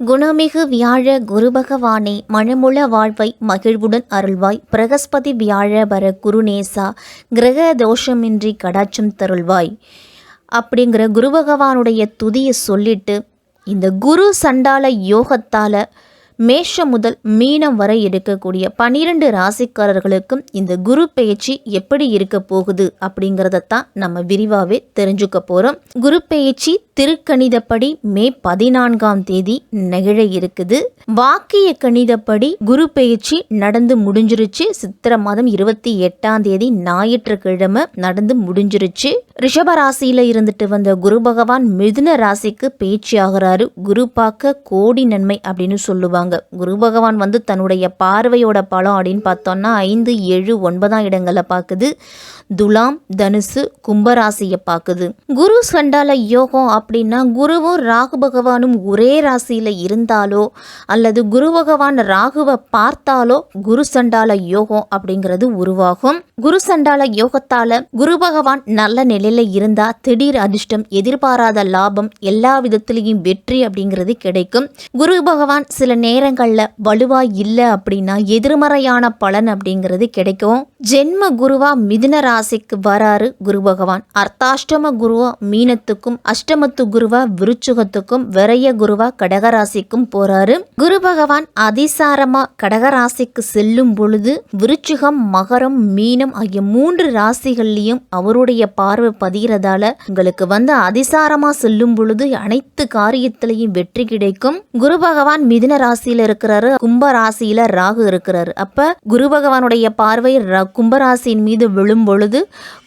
குணமிகு வியாழ குரு பகவானே, மனமுள வாழ்வை மகிழ்வுடன் அருள்வாய். பிரகஸ்பதி வியாழ பர குருநேசா, கிரக தோஷமின்றி கடாட்சம் தருள்வாய் அப்படிங்கிற குரு பகவானுடைய துதியை சொல்லிட்டு, இந்த குரு சண்டால யோகத்தால் மேஷம் முதல் மீனம் வரை இருக்கக்கூடிய 12 ராசிக்காரர்களுக்கும் இந்த குரு பெயர்ச்சி எப்படி இருக்க போகுது அப்படிங்கிறதான் நம்ம விரிவாகவே தெரிஞ்சுக்க போகிறோம். குரு பெயர்ச்சி திருக்கணிதப்படி மே 14ஆம் தேதி நிகழ இருக்குது. வாக்கிய கணிதப்படி குரு பெயர்ச்சி நடந்து முடிஞ்சிருச்சு. சித்திரை மாதம் 28ஆம் தேதி ஞாயிற்றுக்கிழமை நடந்து முடிஞ்சிருச்சு. ரிஷப ராசியில இருந்துட்டு வந்த குரு பகவான் மிதுன ராசிக்கு பெயர்ச்சி ஆகிறாரு. குரு பார்க்க கோடி நன்மை அப்படின்னு சொல்லுவாங்க. குரு பகவான் தன்னுடைய பார்வையோட பலம் அப்படின்னு பார்த்தோம்னா 5, 7, 9ஆம் இடங்களை பார்க்குது. துலாம், தனுசு, கும்பராசியை பார்க்குது. குரு சண்டால யோகம் அப்படின்னா குருவும் ராகு பகவானும் ஒரே ராசியில இருந்தாலோ அல்லது குரு பகவான் ராகுவை பார்த்தாலோ குரு சண்டால யோகம் அப்படிங்கிறது உருவாகும். குரு சண்டால யோகத்தால குரு பகவான் நல்ல நிலையில இருந்தா திடீர் அதிர்ஷ்டம், எதிர்பாராத லாபம், எல்லா விதத்திலையும் வெற்றி அப்படிங்கிறது கிடைக்கும். குரு பகவான் சில நேரங்கள்ல வலுவா இல்லை அப்படின்னா எதிர்மறையான பலன் அப்படிங்கிறது கிடைக்கும். ஜென்ம குருவா மிதுன ராசிக்கு வராரு குரு பகவான். அர்த்தாஷ்டம குருவா மீனத்துக்கும், அஷ்டமத்து குருவா விருச்சுகத்துக்கும், விரைய குருவா கடகராசிக்கும் போறாரு. குரு பகவான் அதிசாரமா கடகராசிக்கு செல்லும் பொழுது விருச்சிகம், மகரம், மீனம் ஆகிய 3 ராசிகள்லயும் அவருடைய பார்வை பதிகிறதால உங்களுக்கு அதிசாரமா செல்லும் பொழுது அனைத்து காரியத்திலையும் வெற்றி கிடைக்கும். குரு பகவான் மிதுன ராசியில இருக்கிறாரு, கும்ப ராசியில ராகு இருக்கிறாரு. அப்ப குரு பகவானுடைய பார்வை கும்பராசியின் மீது விழும் பொழுது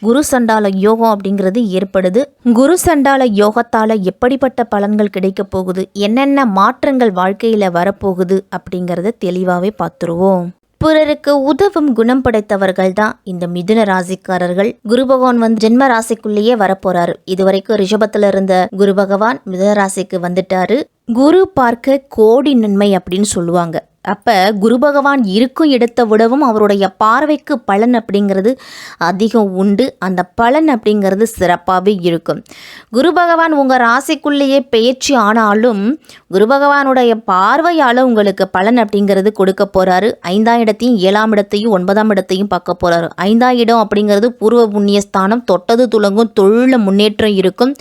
குரு சண்டால யோகம் அப்படிங்கிறது ஏற்படுது. குரு சண்டால யோகத்தால எப்படிப்பட்ட பலன்கள் கிடைக்க போகுது, என்னென்ன மாற்றங்கள் வாழ்க்கையில வரப்போகுது அப்படிங்கறத தெளிவாவே பார்த்துருவோம். பிறருக்கு உதவும் குணம் படைத்தவர்கள் தான் இந்த மிதுன ராசிக்காரர்கள். குரு பகவான் ஜென்ம ராசிக்குள்ளேயே வரப்போறாரு. இதுவரைக்கும் ரிஷபத்துல இருந்த குரு பகவான் மிதுன ராசிக்கு வந்துட்டாரு. குரு பார்க்க கோடி நன்மை அப்படின்னு சொல்லுவாங்க. அப்ப குரு பகவான் இருக்கும் இடத்தை விடவும் அவருடைய பார்வைக்கு பலன் அப்படிங்கிறது அதிகம் உண்டு. அந்த பலன் அப்படிங்கிறது சிறப்பாகவே இருக்கும். குரு பகவான் உங்க ராசிக்குள்ளேயே பெயர்ச்சி ஆனாலும் குரு பகவானுடைய பார்வையால உங்களுக்கு பலன் அப்படிங்கிறது கொடுக்க போறாரு. 5ஆம் இடத்தையும் 7ஆம் இடத்தையும் 9ஆம் இடத்தையும் பார்க்க போறாரு. 5ஆம் இடம் அப்படிங்கிறது பூர்வ புண்ணிய ஸ்தானம். தொட்டது துலங்கும், தொழில முன்னேற்றம் இருக்கும்.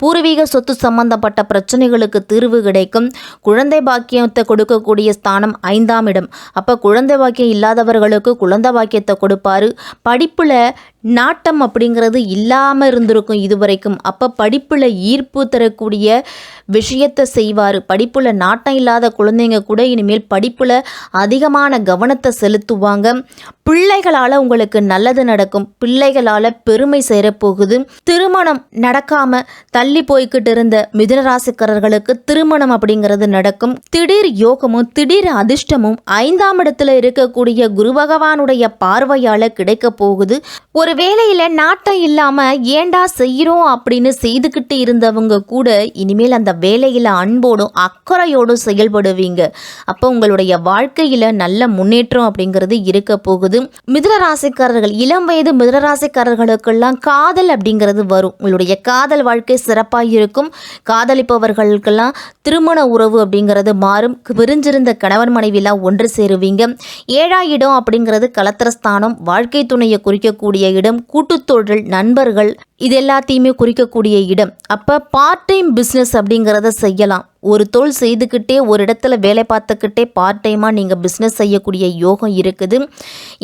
பூர்வீக சொத்து சம்பந்தப்பட்ட பிரச்சனைகளுக்கு தீர்வு கிடைக்கும். குழந்தை பாக்கியத்தை கொடுக்கக்கூடிய ஸ்தானம் 5ஆம் இடம். அப்ப குழந்தை பாக்கியம் இல்லாதவர்களுக்கு குழந்தை பாக்கியத்தை கொடுப்பாரு. படிப்புல நாட்டம் அப்படிங்கிறது இல்லாம இருந்திருக்கும் இதுவரைக்கும். அப்ப படிப்புல ஈர்ப்பு தரக்கூடிய விஷயத்தை செய்வாரு. படிப்புல நாட்டம் இல்லாத குழந்தைங்க கூட இனிமேல் படிப்புல அதிகமான கவனத்தை செலுத்துவாங்க. பிள்ளைகளால உங்களுக்கு நல்லது நடக்கும். பிள்ளைகளால பெருமை சேரப்போகுது. திருமணம் நடக்காம தள்ளி போய்கிட்டு இருந்த மிதுன ராசிக்காரர்களுக்கு திருமணம் அப்படிங்கிறது நடக்கும். திடீர் யோகமும் திடீர் அதிர்ஷ்டமும் 5ஆம் இடத்துல இருக்கக்கூடிய குரு பகவானுடைய பார்வையால கிடைக்க போகுது. ஒரு வேலையில நாட்டம் இல்லாம ஏண்டா செய்யறோம் அப்படின்னு செய்துக்கிட்டு இருந்தவங்க கூட இனிமேல் அந்த வேலையில அன்போடும் அக்கறையோடும் செயல்படுவீங்க. அப்போ உங்களுடைய வாழ்க்கையில நல்ல முன்னேற்றம் அப்படிங்கிறது இருக்க போகுது. மிதுன ராசிக்காரர்கள், இளம் வயது மிதுன ராசிக்காரர்களுக்கெல்லாம் காதல் அப்படிங்கிறது வரும். உங்களுடைய காதல் வாழ்க்கை சிறப்பாக இருக்கும். காதலிப்பவர்களுக்கெல்லாம் திருமண உறவு அப்படிங்கிறது மாறும். பிரிஞ்சிருந்த கணவன் மனைவிலாம் ஒன்று சேருவீங்க. 7ஆம் இடம் அப்படிங்கிறது கலத்திரஸ்தானம். வாழ்க்கை துணையை குறிக்கக்கூடிய இடம். கூட்டுத்தொழில், நண்பர்கள், இது எல்லாத்தையுமே குறிக்கக்கூடிய இடம். அப்ப பார்ட் டைம் பிஸ்னஸ் அப்படிங்கிறத செய்யலாம். ஒரு தொழில் செய்துக்கிட்டே ஒரு இடத்துல வேலை பார்த்துக்கிட்டே பார்ட் டைமாக நீங்கள் பிஸ்னஸ் செய்யக்கூடிய யோகம் இருக்குது.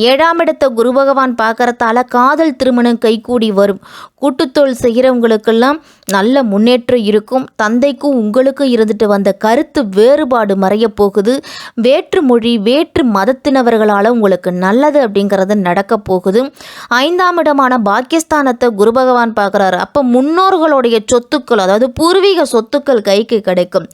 7ஆம் இடத்தை குரு பகவான் பார்க்கறதால காதல் திருமணம் கைகூடி வரும். கூட்டுத்தொழில் செய்கிறவங்களுக்கெல்லாம் நல்ல முன்னேற்றம் இருக்கும். தந்தைக்கும் உங்களுக்கும் இருந்துட்டு வந்த கருத்து வேறுபாடு மறைய போகுது. வேற்று மொழி, வேற்று மதத்தினவர்களால் உங்களுக்கு நல்லது அப்படிங்கிறது நடக்க போகுது. 5ஆம் இடமான பாக்கியஸ்தானத்தை குரு பகவான் பார்க்குறாரு. அப்போ முன்னோர்களுடைய சொத்துக்கள், அதாவது பூர்வீக சொத்துக்கள் கைக்கு கிடைக்கும்.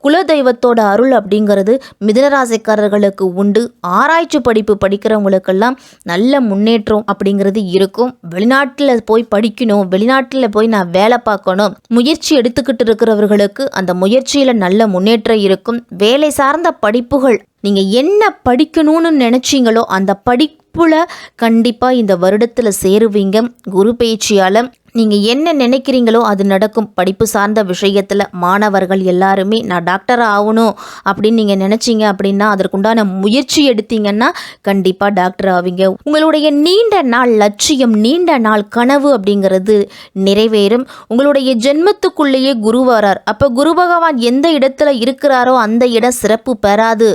குலதெய்வத்தோட அருள் அப்படிங்கிறது மிதுனராசிக்காரர்களுக்கு உண்டு. ஆராய்ச்சி படிப்பு படிக்கிறவங்களுக்கெல்லாம் நல்ல முன்னேற்றம் அப்படிங்கிறது இருக்கும். வெளிநாட்டில் போய் படிக்கணும், வெளிநாட்டில் போய் நான் வேலை பார்க்கணும் முயற்சி எடுத்துக்கிட்டு இருக்கிறவர்களுக்கு அந்த முயற்சியில் நல்ல முன்னேற்றம் இருக்கும். வேலை சார்ந்த படிப்புகள் நீங்கள் என்ன படிக்கணும்னு நினச்சிங்களோ அந்த படிப்புல கண்டிப்பாக இந்த வருடத்தில் சேருவீங்க. குரு பயிற்சியால் நீங்கள் என்ன நினைக்கிறீங்களோ அது நடக்கும். படிப்பு சார்ந்த விஷயத்தில் மாணவர்கள் எல்லாருமே நான் டாக்டராக ஆகணும் அப்படின்னு நீங்கள் நினச்சிங்க அப்படின்னா அதற்குண்டான முயற்சி எடுத்தீங்கன்னா கண்டிப்பாக டாக்டர் ஆவீங்க. உங்களுடைய நீண்ட நாள் லட்சியம், நீண்ட நாள் கனவு அப்படிங்கிறது நிறைவேறும். உங்களுடைய ஜென்மத்துக்குள்ளேயே குரு வரார். அப்போ குரு பகவான் எந்த இடத்துல இருக்கிறாரோ அந்த இடம் சிறப்பு பெறாது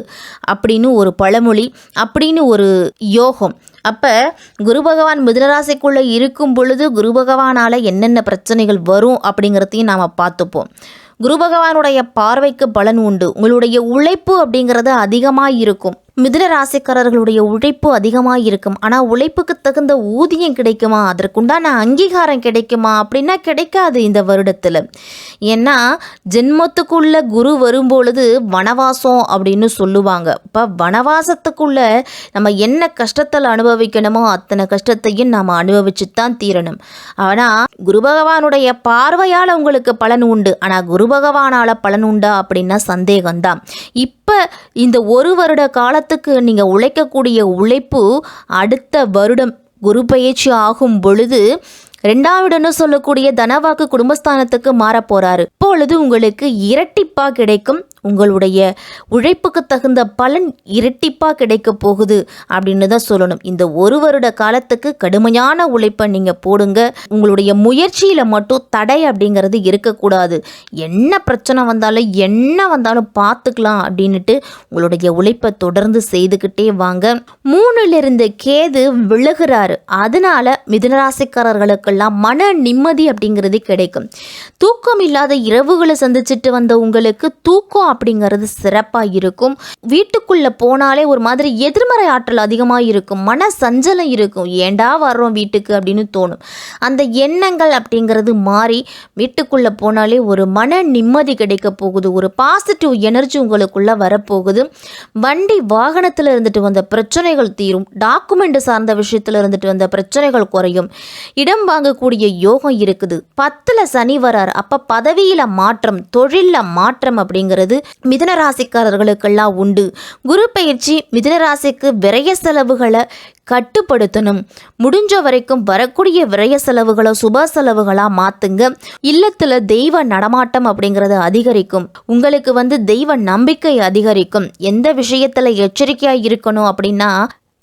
அப்படின்னு ஒரு பழமொழி, அப்படின்னு ஒரு யோகம். அப்போ குரு பகவான் மிதுனராசிக்குள்ளே இருக்கும் பொழுது குரு பகவானால் என்னென்ன பிரச்சனைகள் வரும் அப்படிங்கிறதையும் நாம் பார்த்துப்போம். குரு பகவானுடைய பார்வைக்கு பலன் உண்டு. உங்களுடைய உழைப்பு அப்படிங்கிறது அதிகமாக இருக்கும். மிதுன ராசிக்காரர்களுடைய உழைப்பு அதிகமாக இருக்கும். ஆனால் உழைப்புக்கு தகுந்த ஊதியம் கிடைக்குமா, அதற்குண்டான அங்கீகாரம் கிடைக்குமா அப்படின்னா கிடைக்காது இந்த வருடத்தில். ஏன்னா ஜென்மத்துக்குள்ள குரு வரும்பொழுது வனவாசம் அப்படின்னு சொல்லுவாங்க. இப்போ வனவாசத்துக்குள்ளே நம்ம என்ன கஷ்டத்தில் அனுபவிக்கணுமோ அத்தனை கஷ்டத்தையும் நாம் அனுபவிச்சு தான் தீரணும். ஆனால் குரு பகவானுடைய பார்வையால் உங்களுக்கு பலன் உண்டு. ஆனால் குரு பகவானால் பலன் உண்டா அப்படின்னா சந்தேகம்தான். இப்போ இந்த ஒரு வருட காலத்துக்கு நீங்கள் உழைக்கக்கூடிய உழைப்பு அடுத்த வருடம் குரு பயிற்சி ஆகும் பொழுது 2ஆம் இடம்னு சொல்லக்கூடிய தனவாக்கு குடும்பஸ்தானத்துக்கு மாறப்போறாரு. இப்பொழுது உங்களுக்கு இரட்டிப்பா கிடைக்கும். உங்களுடைய உழைப்புக்கு தகுந்த பலன் இரட்டிப்பாக கிடைக்க போகுது அப்படின்னு தான் சொல்லணும். இந்த ஒரு வருட காலத்துக்கு கடுமையான உழைப்பை நீங்கள் போடுங்க. உங்களுடைய முயற்சியில் மட்டும் தடை அப்படிங்கிறது இருக்கக்கூடாது. என்ன பிரச்சனை வந்தாலும் பார்த்துக்கலாம் அப்படின்ட்டு உங்களுடைய உழைப்பை தொடர்ந்து செய்துக்கிட்டே வாங்க. 3லிருந்து கேது விலகுறாரு. அதனால மிதுனராசிக்காரர்களுக்கெல்லாம் மன நிம்மதி அப்படிங்கிறது கிடைக்கும். தூக்கம் இல்லாத இரவுகளை சந்திச்சுட்டு வந்த உங்களுக்கு தூக்கம் அப்படிங்கிறது சிறப்பாக இருக்கும். வீட்டுக்குள்ளே போனாலே ஒரு மாதிரி எதிர்மறை ஆற்றல் அதிகமாக இருக்கும். மன சஞ்சலம் இருக்கும். ஏண்டா வர்றோம் வீட்டுக்கு அப்படின்னு தோணும். அந்த எண்ணங்கள் அப்படிங்கிறது மாறி வீட்டுக்குள்ளே போனாலே ஒரு மன நிம்மதி கிடைக்க போகுது. ஒரு பாசிட்டிவ் எனர்ஜி உங்களுக்குள்ளே வரப்போகுது. வண்டி வாகனத்தில் இருந்துட்டு வந்த பிரச்சனைகள் தீரும். டாக்குமெண்ட் சார்ந்த விஷயத்தில் இருந்துட்டு வந்த பிரச்சனைகள் குறையும். இடம் வாங்கக்கூடிய யோகம் இருக்குது. 10ல் சனி வரார். அப்போ பதவியில் மாற்றம், தொழிலில் மாற்றம் அப்படிங்கிறது மிதுன ராசிக்காரர்களுக்கெல்லாம் உண்டு. குரு பயிற்சி மிதுன ராசிக்கு விரய செலவுகளை கட்டுப்படுத்தணும். முடிஞ்ச வரைக்கும் வரக்கூடிய விரய செலவுகளை சுப செலவுகளாக மாற்றுங்க. இல்லத்தில் தெய்வ நடமாட்டம் அப்படிங்கிறது அதிகரிக்கும். உங்களுக்கு தெய்வ நம்பிக்கை அதிகரிக்கும். எந்த விஷயத்தில் எச்சரிக்கையாக இருக்கணும் அப்படின்னா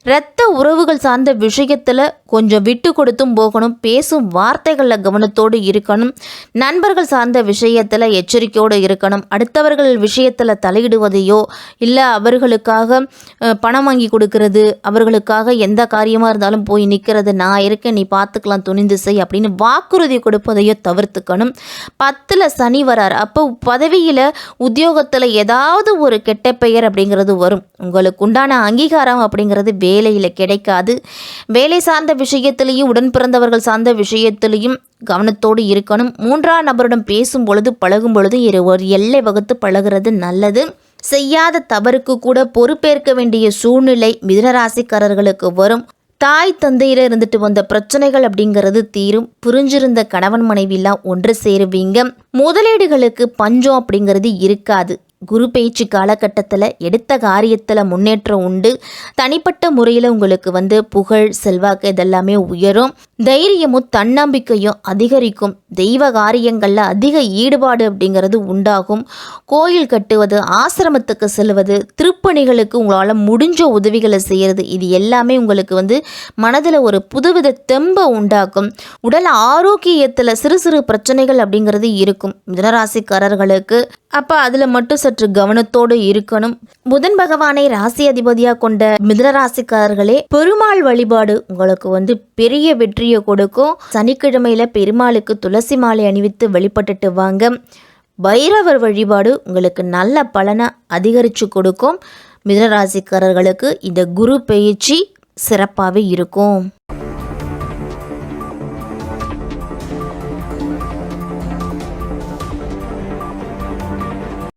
இரத்த உறவுகள் சார்ந்த விஷயத்தில் கொஞ்சம் விட்டு கொடுத்தும் போகணும். பேசும் வார்த்தைகளில் கவனத்தோடு இருக்கணும். நண்பர்கள் சார்ந்த விஷயத்தில் எச்சரிக்கையோடு இருக்கணும். அடுத்தவர்கள் விஷயத்தில் தலையிடுவதையோ இல்லை அவர்களுக்காக பணம் வாங்கி கொடுக்கறது, அவர்களுக்காக எந்த காரியமாக இருந்தாலும் போய் நிற்கிறது, நான் இருக்கேன் நீ பார்த்துக்கலாம் துணிந்து செய் அப்படின்னு வாக்குறுதி கொடுப்பதையோ தவிர்த்துக்கணும். 10ல் சனி வரார். அப்போ பதவியில் உத்தியோகத்தில் ஏதாவது ஒரு கெட்ட பெயர் அப்படிங்கிறது வரும். உங்களுக்கு உண்டான அங்கீகாரம் அப்படிங்கிறது வேலையில் கிடைக்காது. வேலை சார்ந்த விஷயத்திலையும் உடன் பிறந்தவர்கள் சார்ந்த விஷயத்திலையும் கவனத்தோடு இருக்கணும். 3ஆம் நபருடன் பேசும் பொழுது பழகும் பொழுது ஒரு எல்லை வகுத்து பழகிறது நல்லது. செய்யாத தவறுக்கு கூட பொறுப்பேற்க வேண்டிய சூழ்நிலை மிதுனராசிக்காரர்களுக்கு வரும். தாய் தந்தையில இருந்துட்டு வந்த பிரச்சனைகள் அப்படிங்கிறது தீரும். புரிஞ்சிருந்த கணவன் மனைவிலாம் ஒன்று சேருவீங்க. முதலீடுகளுக்கு பஞ்சம் அப்படிங்கிறது இருக்காது. குரு பயிற்சி காலகட்டத்தில் எடுத்த காரியத்தில் முன்னேற்றம் உண்டு. தனிப்பட்ட முறையில் உங்களுக்கு புகழ் செல்வாக்கு இதெல்லாமே உயரும். தைரியமும் தன்னம்பிக்கையும் அதிகரிக்கும். தெய்வ காரியங்களில் அதிக ஈடுபாடு அப்படிங்கிறது உண்டாகும். கோயில் கட்டுவது, ஆசிரமத்துக்கு செல்வது, திருப்பணிகளுக்கு உங்களால் முடிஞ்ச உதவிகளை செய்கிறது, இது எல்லாமே உங்களுக்கு மனதில் ஒரு புதுவித தெம்பை உண்டாக்கும். உடல் ஆரோக்கியத்தில் சிறு சிறு பிரச்சனைகள் அப்படிங்கிறது இருக்கும் மிதுனராசிக்காரர்களுக்கு. அப்போ அதில் மட்டும் சற்று கவனத்தோடு இருக்கணும். புதன் பகவானை ராசி அதிபதியாக கொண்ட மிதுனராசிக்காரர்களே, பெருமாள் வழிபாடு உங்களுக்கு பெரிய வெற்றியை கொடுக்கும். சனிக்கிழமையில பெருமாளுக்கு துளசி மாலை அணிவித்து வழிபட்டுட்டு வாங்க. பைரவர் வழிபாடு உங்களுக்கு நல்ல பலனை அதிகரித்து கொடுக்கும். மிதுனராசிக்காரர்களுக்கு இந்த குரு பயிற்சி சிறப்பாகவே இருக்கும்.